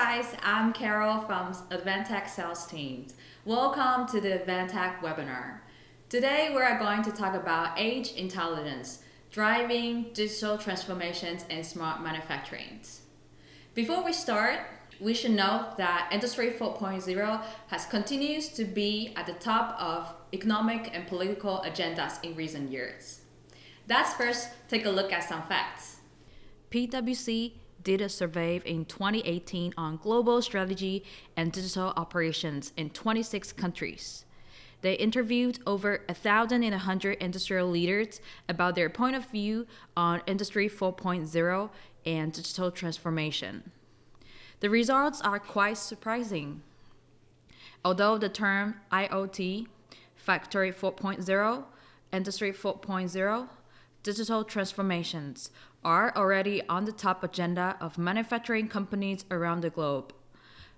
guys, I'm Carol from Advantech sales team. Welcome to the Advantech webinar. Today we are going to talk about edge intelligence, driving digital transformations in smart manufacturing. Before we start, we should note that Industry 4.0 has continues to be at the top of economic and political agendas in recent years. Let's first take a look at some facts. PwC did a survey in 2018 on global strategy and digital operations in 26 countries. They interviewed over 1,100 industrial leaders about their point of view on Industry 4.0 and digital transformation. The results are quite surprising. Although the term IoT, Factory 4.0, Industry 4.0, digital transformations are already on the top agenda of manufacturing companies around the globe,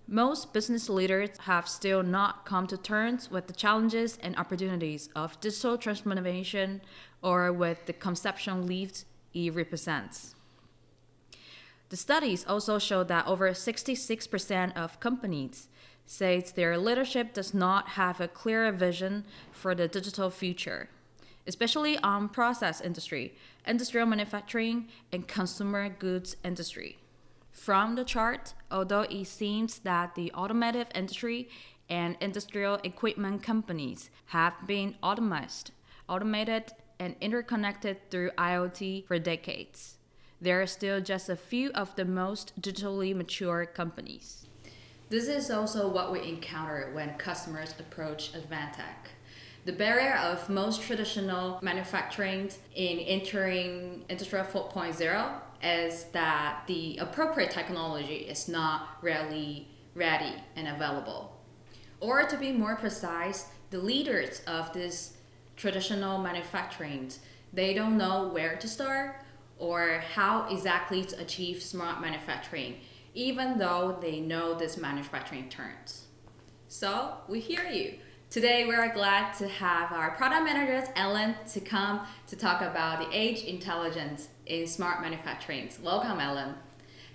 most business leaders have still not come to terms with the challenges and opportunities of digital transformation or with the conceptual leaps it represents. The studies also show that over 66% of companies say their leadership does not have a clear vision for the digital future, especially on process industry, industrial manufacturing, and consumer goods industry. From the chart, although it seems that the automotive industry and industrial equipment companies have been automated, and interconnected through IoT for decades, there are still just a few of the most digitally mature companies. This is also what we encounter when customers approach Advantech. The barrier of most traditional manufacturing in entering Industry 4.0 is that the appropriate technology is not really ready and available. Or to be more precise, the leaders of this traditional manufacturing, they don't know where to start or how exactly to achieve smart manufacturing, even though they know this manufacturing terms. So we hear you. Today, we are glad to have our product manager, Ellen, to come to talk about the edge intelligence in smart manufacturing. Welcome, Ellen.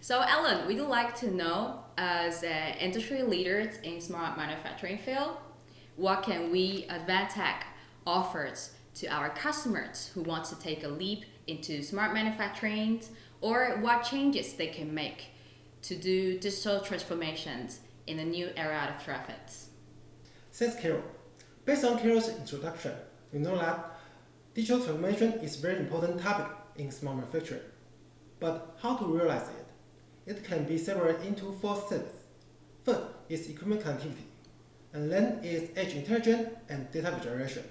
So, Ellen, we'd like to know, as industry leaders in smart manufacturing field, what can we, Advantech, offers to our customers who want to take a leap into smart manufacturing, or what changes they can make to do digital transformations in the new era of traffic. Thanks, Carol. Based on Carol's introduction, we know that digital transformation is a very important topic in smart manufacturing. But how to realize it? It can be separated into 4 steps. First is equipment connectivity, and then is edge intelligence and data visualization.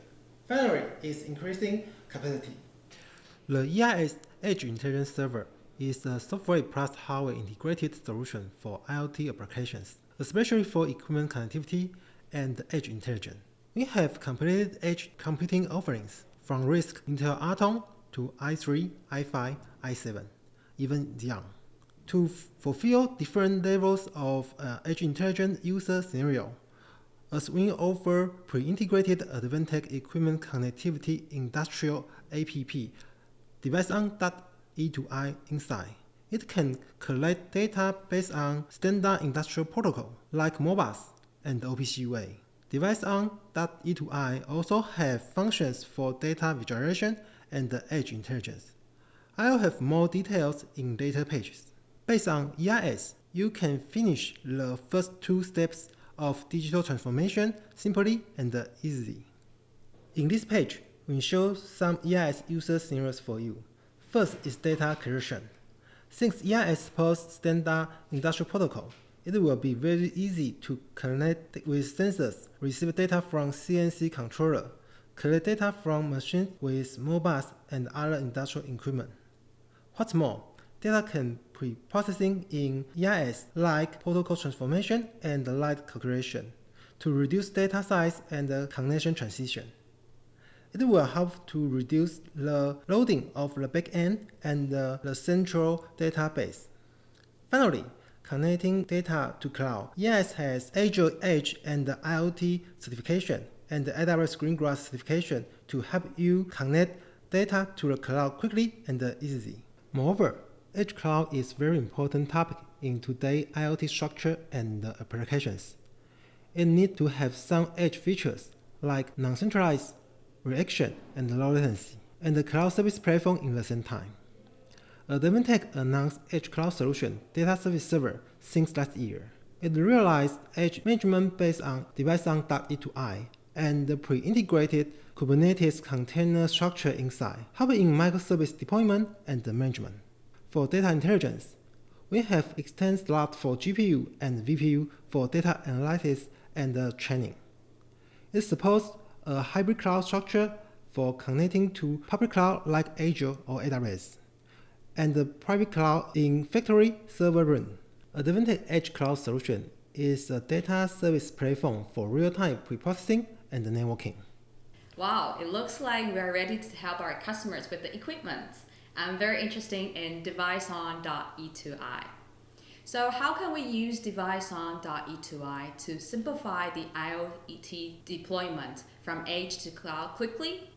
Finally is increasing capacity. The EIS Edge Intelligence Server is a software plus hardware integrated solution for IoT applications, especially for equipment connectivity and edge intelligence. We have completed edge computing offerings from RISC Intel Atom to i3, i5, i7, even Xeon, to fulfill different levels of edge intelligence user scenario, as we offer pre-integrated Advantech equipment connectivity industrial app device on .e2i inside. It can collect data based on standard industrial protocol like Modbus and OPC UA. Device on .e2i also have functions for data visualization and edge intelligence. I'll have more details in later pages. Based on EIS, you can finish the first 2 steps of digital transformation simply and easily. In this page, we show some EIS user scenarios for you. First is data creation. Since EIS supports standard industrial protocol, it will be very easy to connect with sensors, receive data from CNC controller, collect data from machines with Modbus and other industrial equipment. What's more, data can pre-processing in EIS like protocol transformation and light calculation to reduce data size and connection transition. It will help to reduce the loading of the backend and the central database. Finally, connecting data to cloud. EIS has Azure Edge and IoT certification and AWS Greengrass certification to help you connect data to the cloud quickly and easily. Moreover, Edge cloud is a very important topic in today's IoT structure and applications. It needs to have some edge features like non-centralized, reaction, and low latency, and the cloud service platform in the same time. Advantech announced Edge Cloud Solution Data Service Server since last year. It realized edge management based on device-on.E2I and the pre-integrated Kubernetes container structure inside, helping in microservice deployment and management. For data intelligence, we have extended slot for GPU and VPU for data analysis and training. It supports a hybrid cloud structure for connecting to public cloud like Azure or AWS, and the private cloud in factory server room. Advantech Edge Cloud Solution is a data service platform for real-time preprocessing and networking. Wow, it looks like we are ready to help our customers with the equipment. I'm very interested in device-on.E2I. So how can we use device-on.E2I to simplify the IoT deployment from edge to cloud quickly?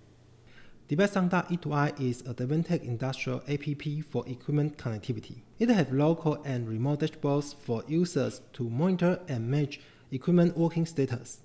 Device-on.E2I is a Advantech industrial app for equipment connectivity. It has local and remote dashboards for users to monitor and manage equipment working status.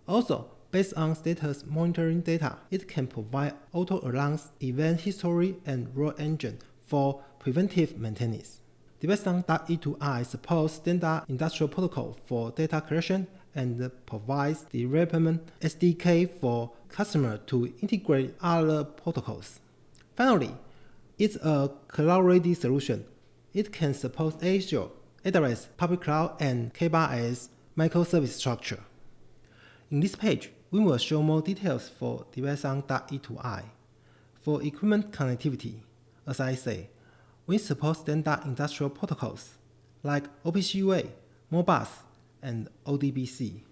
Also, based on status monitoring data, it can provide auto alarms, event history, and rule engine for preventive maintenance. Device-on.E2I supports standard industrial protocol for data collection and provides development SDK for customers to integrate other protocols. Finally, it's a cloud-ready solution. It can support Azure, AWS, public cloud, and K8s microservice structure. In this page, we will show more details for device-on.E2I. For equipment connectivity, as I say, we support standard industrial protocols like OPC UA, Modbus, and ODBC.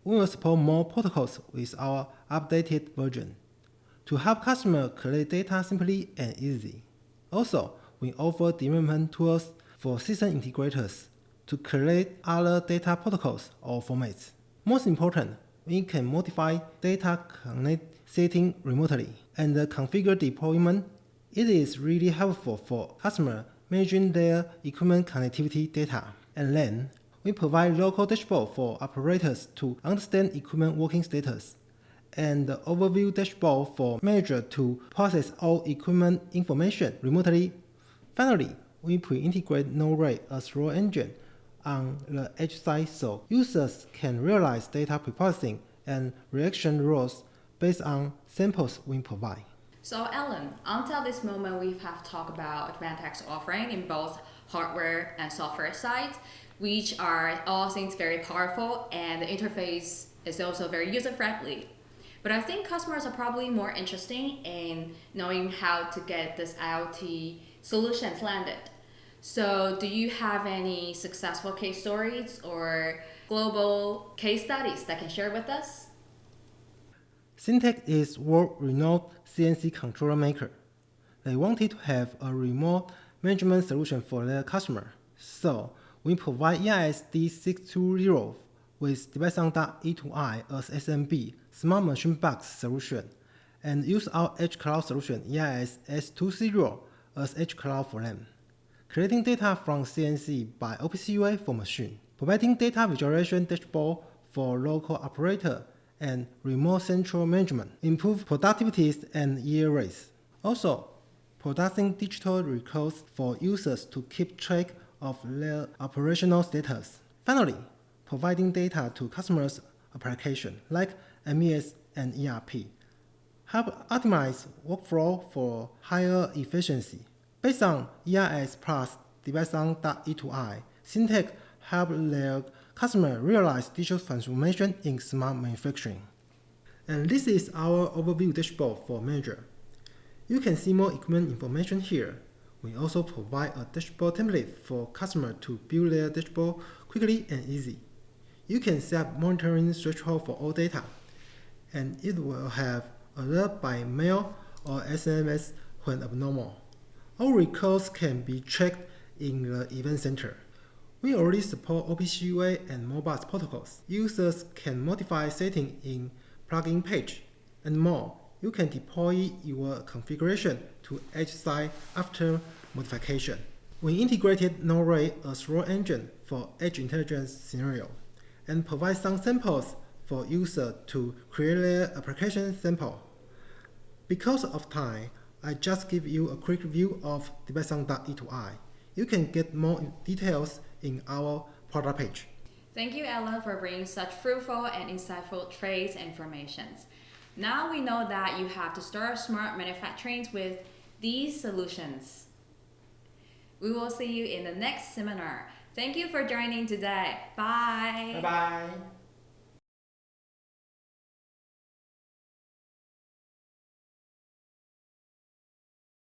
We will support more protocols with our updated version to help customers collect data simply and easily. Also, we offer development tools for system integrators to collect other data protocols or formats. Most important, we can modify data connect setting remotely and configure deployment. It is really helpful for customers managing their equipment connectivity data. And then, we provide local dashboard for operators to understand equipment working status, and the overview dashboard for manager to process all equipment information remotely. Finally, we pre-integrate Node-RED as rule engine on the edge side so users can realize data preprocessing and reaction rules based on samples we provide. So Alan, until this moment we have talked about Advantech's offering in both hardware and software sides, which are all things very powerful, and the interface is also very user-friendly. But I think customers are probably more interested in knowing how to get this IoT solutions landed. So do you have any successful case stories or global case studies that can share with us? Syntec is world-renowned CNC controller maker. They wanted to have a remote management solution for their customer. So we provide EIS D620 with device-on.E2I as SMB, Smart Machine Box solution, and use our Edge Cloud solution EIS S20 as Edge Cloud for them. Creating data from CNC by OPC UA for machine, providing data visualization dashboard for local operator and remote central management, improve productivity and yield rates. Also, producing digital records for users to keep track of their operational status. Finally, providing data to customers' applications like MES and ERP. Help optimize workflow for higher efficiency. Based on EIS plus device-on.E2I, Syntec help their customers realize digital transformation in smart manufacturing. And this is our overview dashboard for manager. You can see more equipment information here. We also provide a dashboard template for customers to build their dashboard quickly and easy. You can set up monitoring threshold for all data, and it will have alert by mail or SMS when abnormal. All records can be tracked in the event center. We already support OPC UA and Modbus protocols. Users can modify settings in plugin page and more. You can deploy your configuration to edge side after modification. We integrated Node-RED as rule engine for edge intelligence scenario and provide some samples for user to create their application sample. Because of time, I just give you a quick view of device.e2i. You can get more details in our product page. Thank you, Ella, for bringing such fruitful and insightful trades and informations. Now we know that you have to start smart manufacturing with these solutions. We will see you in the next seminar. Thank you for joining today. Bye. Bye bye.